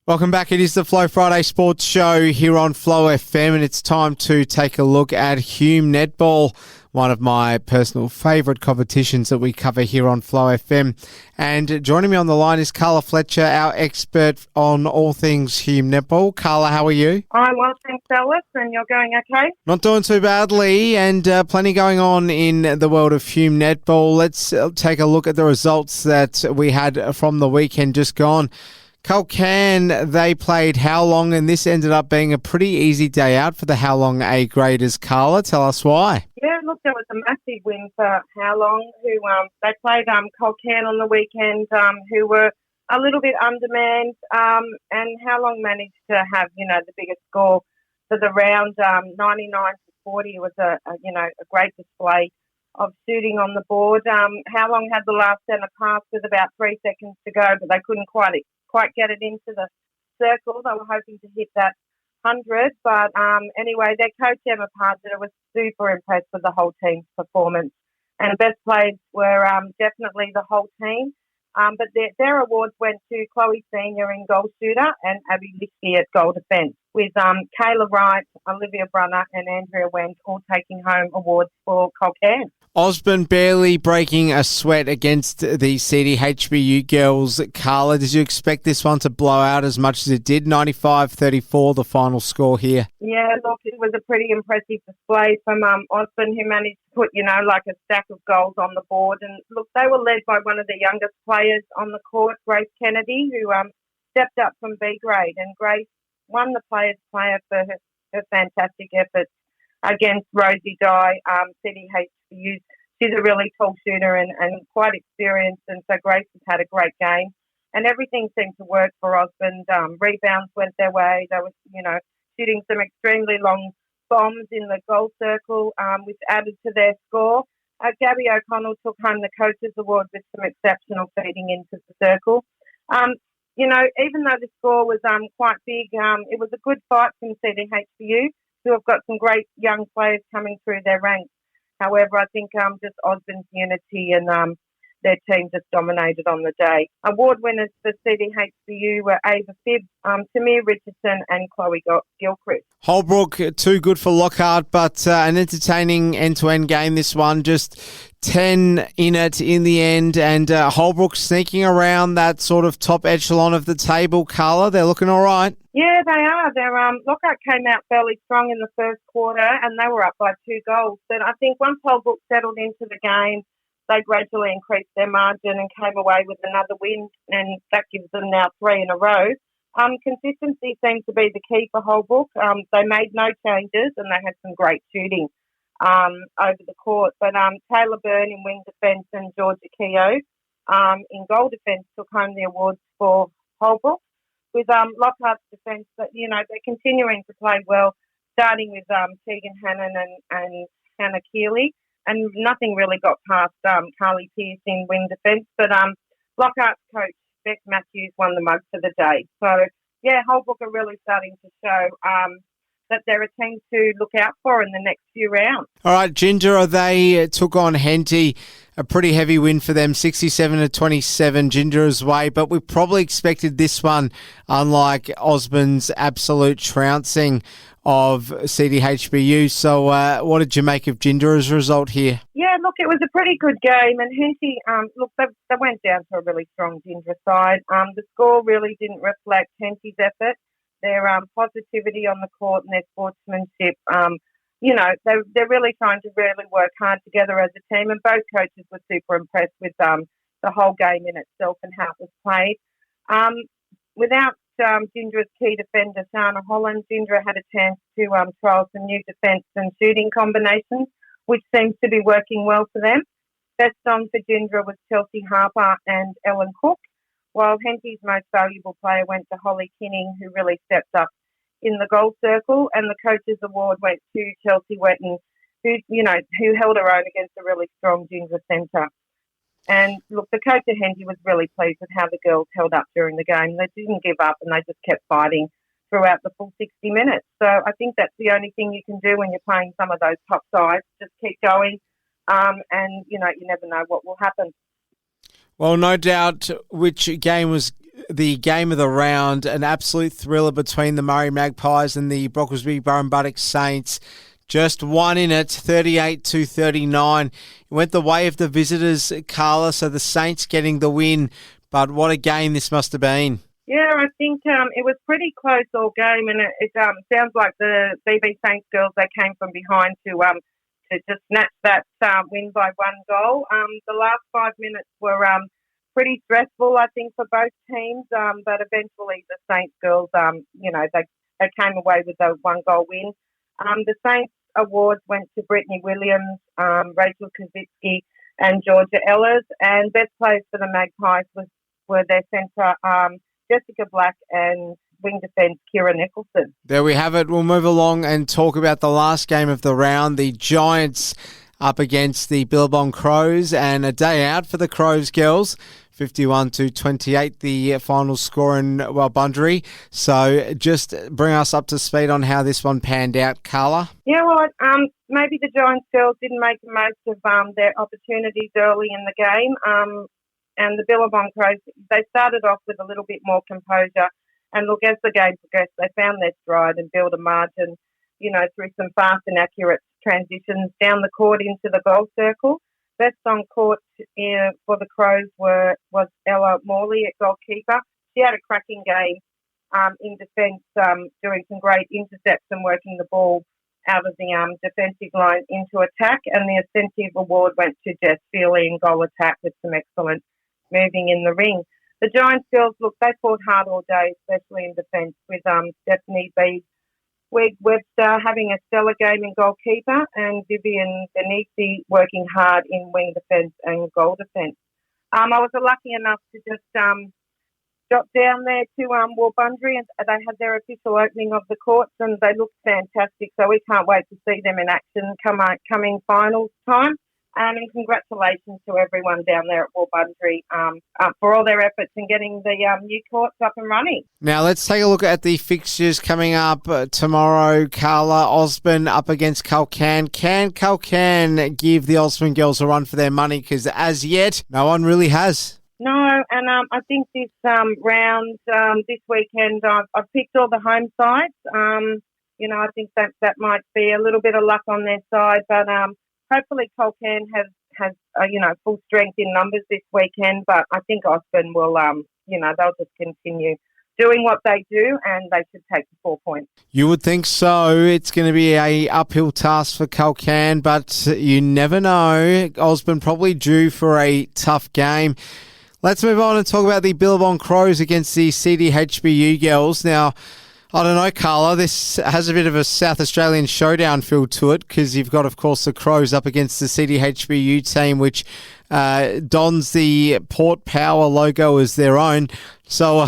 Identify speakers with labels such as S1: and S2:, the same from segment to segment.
S1: Welcome back. It is the Flow Friday Sports Show here on Flow FM, and it's time to take a look at Hume Netball, one of my personal favourite competitions that we cover here on Flow FM. And joining me on the line is Carla Fletcher, our expert on all things Hume Netball. Carla, how are you?
S2: I'm well, thanks, Alice, and you're going okay?
S1: Not doing too badly, and plenty going on in the world of Hume Netball. Let's take a look at the results that we had from the weekend just gone. Culcairn, they played Howlong, and this ended up being a pretty easy day out for the Howlong A graders. Carla, tell us why.
S2: Yeah, look, there was a massive win for Howlong, who they played Culcairn on the weekend, who were a little bit undermanned, and Howlong managed to have, the biggest score for the round, 99-40. It was a great display of shooting on the board. Howlong had the last centre pass with about 3 seconds to go, but they couldn't quite get it into the circle. They were hoping to hit that 100, but anyway, their coach Emma Parger was super impressed with the whole team's performance, and the best players were definitely the whole team. But their awards went to Chloe Senior in goal shooter and Abby Liskey at goal defence, with Kayla Wright, Olivia Brunner and Andrea Wendt all taking home awards for Culcairn.
S1: Osborne barely breaking a sweat against the CDHBU girls. Carla, did you expect this one to blow out as much as it did? 95-34, the final score here.
S2: Yeah, look, it was a pretty impressive display from Osborne, who managed to put, like a stack of goals on the board. And look, they were led by one of the youngest players on the court, Grace Kennedy, who stepped up from B grade. And Grace won the Players' Player for her fantastic efforts against Rosie Dye, CDHBU. She's a really tall shooter and quite experienced, and so Grace has had a great game. And everything seemed to work for Osborne. Rebounds went their way. They were, shooting some extremely long bombs in the goal circle, which added to their score. Gabby O'Connell took home the Coaches Award with some exceptional feeding into the circle. Even though the score was quite big, it was a good fight from CDHBU, who have got some great young players coming through their ranks. However, I think just Osborne's unity and their team just dominated on the day. Award winners for CDHBU were Ava Phibbs, Tamir Richardson and Chloe Gilchrist.
S1: Holbrook, too good for Lockhart, but an entertaining end-to-end game, this one. Just 10 in it in the end, and Holbrook sneaking around that sort of top echelon of the table. Carla, they're looking all right.
S2: Yeah, they are. Lockhart came out fairly strong in the first quarter, and they were up by 2 goals. But I think once Holbrook settled into the game, they gradually increased their margin and came away with another win, and that gives them now 3 in a row. Consistency seems to be the key for Holbrook. They made no changes, and they had some great shooting over the court. But Taylor Byrne in wing defence and Georgia Keogh in goal defence took home the awards for Holbrook. With Lockhart's defence, but they're continuing to play well, starting with Tegan Hannon and Hannah Keeley, and nothing really got past Carly Pearce in wing defence. But Lockhart's coach Beck Matthews won the mug for the day. So yeah, Holbrook are really starting to show that they're a team to look out for in the next few rounds.
S1: All right, Jindera, they took on Henty. A pretty heavy win for them, 67-27, Jindera's way. But we probably expected this one, unlike Osborne's absolute trouncing of CDHBU. So what did you make of Jindera's result here?
S2: Yeah, look, it was a pretty good game. And Henty, they went down to a really strong Jindera side. The score really didn't reflect Henty's effort. Their positivity on the court and their sportsmanship, they're really trying to really work hard together as a team, and both coaches were super impressed with the whole game in itself and how it was played. Without Jindera's key defender, Shana Holland, Jindera had a chance to trial some new defence and shooting combinations, which seems to be working well for them. Best on for Jindera was Chelsea Harper and Ellen Cook, while Henty's most valuable player went to Holly Kinning, who really stepped up in the goal circle, and the coach's award went to Chelsea Wetton, who held her own against a really strong Jindera centre. And look, the coach at Henty was really pleased with how the girls held up during the game. They didn't give up, and they just kept fighting throughout the full 60 minutes. So I think that's the only thing you can do when you're playing some of those top sides. Just keep going, and you never know what will happen.
S1: Well, no doubt which game was the game of the round, an absolute thriller between the Murray Magpies and the Brocklesby Burrumbuttock Saints. Just one in it, 38-39. It went the way of the visitors, Carla, so the Saints getting the win. But what a game this must have been.
S2: Yeah, I think it was pretty close all game, and it sounds like the BB Saints girls, they came from behind to just snatch that win by 1 goal. The last 5 minutes were pretty stressful, I think, for both teams, but eventually the Saints girls, they came away with a 1-goal win. The Saints awards went to Brittany Williams, Rachel Kazitsky and Georgia Ellers, and best players for the Magpies were their centre, Jessica Black, and wing defence Kira Nicholson.
S1: There we have it. We'll move along and talk about the last game of the round. The Giants up against the Billabong Crows, and a day out for the Crows girls. 51-28, the final score in Wulbundry. So just bring us up to speed on how this one panned out, Carla.
S2: Yeah, well, maybe the Giants girls didn't make the most of their opportunities early in the game. And the Billabong Crows, they started off with a little bit more composure. And look, as the game progressed, they found their stride and built a margin, through some fast and accurate transitions down the court into the goal circle. Best on court for the Crows was Ella Morley at goalkeeper. She had a cracking game in defence, doing some great intercepts and working the ball out of the defensive line into attack. And the incentive award went to Jess Feely in goal attack with some excellent moving in the ring. The Giants girls, look, they fought hard all day, especially in defence, with Stephanie B. Webster having a stellar game in goalkeeper and Vivian Benisi working hard in wing defence and goal defence. I was lucky enough to just drop down there to Wulbundry, and they had their official opening of the courts, and they looked fantastic. So we can't wait to see them in action coming finals time. And congratulations to everyone down there at Wulbundry for all their efforts in getting the new courts up and running.
S1: Now let's take a look at the fixtures coming up tomorrow. Carla, Osborne up against Culcan. Can Culcan give the Osborne girls a run for their money? Because as yet, no one really has.
S2: No, and I think this round, this weekend, I've picked all the home sides. I think that might be a little bit of luck on their side, but hopefully Culcan has full strength in numbers this weekend, but I think Osborne will, they'll just continue doing what they do, and they should take the 4 points.
S1: You would think so. It's going to be a uphill task for Culcan, but you never know. Osborne probably due for a tough game. Let's move on and talk about the Billabong Crows against the CDHBU girls. Now, I don't know, Carla, this has a bit of a South Australian showdown feel to it because you've got, of course, the Crows up against the CDHBU team, which dons the Port Power logo as their own. So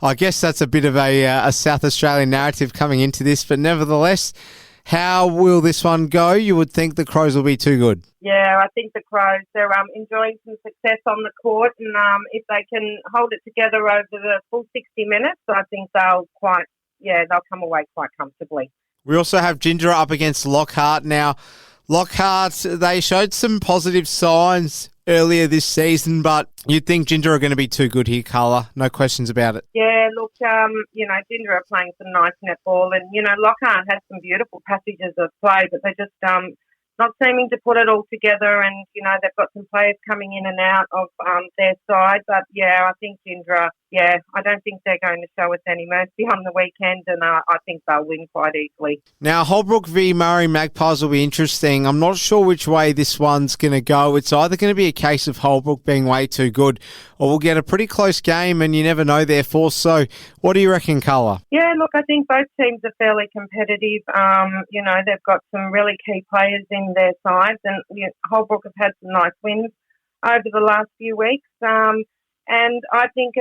S1: I guess that's a bit of a South Australian narrative coming into this. But nevertheless, how will this one go? You would think the Crows will be too good.
S2: Yeah, I think the Crows, they're enjoying some success on the court. And if they can hold it together over the full 60 minutes, I think they'll come away quite comfortably.
S1: We also have Jindera up against Lockhart. Now, Lockhart, they showed some positive signs earlier this season, but you'd think Jindera are going to be too good here, Carla. No questions about it.
S2: Yeah, look, Jindera are playing some nice netball, and, Lockhart has some beautiful passages of play, but they're just not seeming to put it all together, and, they've got some players coming in and out of their side. But, yeah, I think Jindera, I don't think they're going to show us any mercy on the weekend, and I think they'll win quite easily.
S1: Now, Holbrook v Murray Magpies will be interesting. I'm not sure which way this one's going to go. It's either going to be a case of Holbrook being way too good, or we'll get a pretty close game, and you never know, therefore. So what do you reckon, Carla?
S2: Yeah, look, I think both teams are fairly competitive. They've got some really key players in their sides, and Holbrook have had some nice wins over the last few weeks. And I think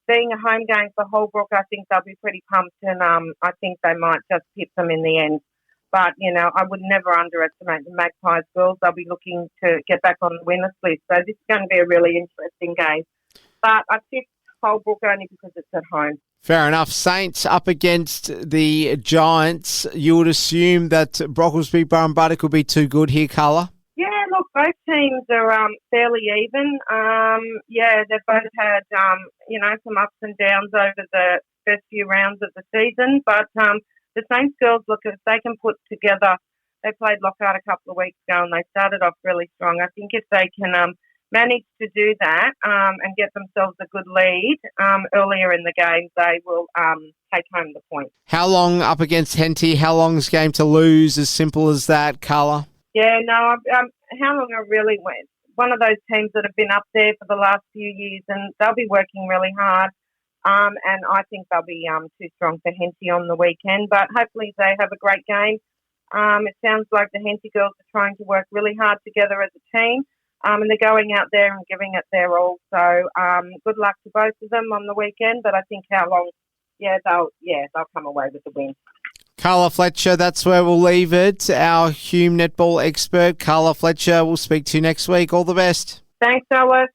S2: being a home game for Holbrook, I think they'll be pretty pumped, and I think they might just hit them in the end. But, I would never underestimate the Magpies girls. They'll be looking to get back on the winners list. So this is going to be a really interesting game. But I picked Holbrook only because it's at home.
S1: Fair enough. Saints up against the Giants. You would assume that Brocklesby Burrumbuttock will be too good here, Carla?
S2: Yeah, look, both teams are fairly even. They've both had, some ups and downs over the first few rounds of the season. But the Saints girls, look, if they can put together, they played Lockhart a couple of weeks ago and they started off really strong. I think if they can manage to do that and get themselves a good lead earlier in the game, they will take home the point.
S1: How long up against Henty? How long's game to lose? As simple as that, Carla?
S2: Yeah, no, how long I really went. One of those teams that have been up there for the last few years, and they'll be working really hard. And I think they'll be too strong for Henty on the weekend. But hopefully they have a great game. It sounds like the Henty girls are trying to work really hard together as a team. And they're going out there and giving it their all. So good luck to both of them on the weekend. But I think how long, they'll come away with the win.
S1: Carla Fletcher, that's where we'll leave it. Our Hume Netball expert, Carla Fletcher, we'll speak to you next week. All the best.
S2: Thanks, Alice.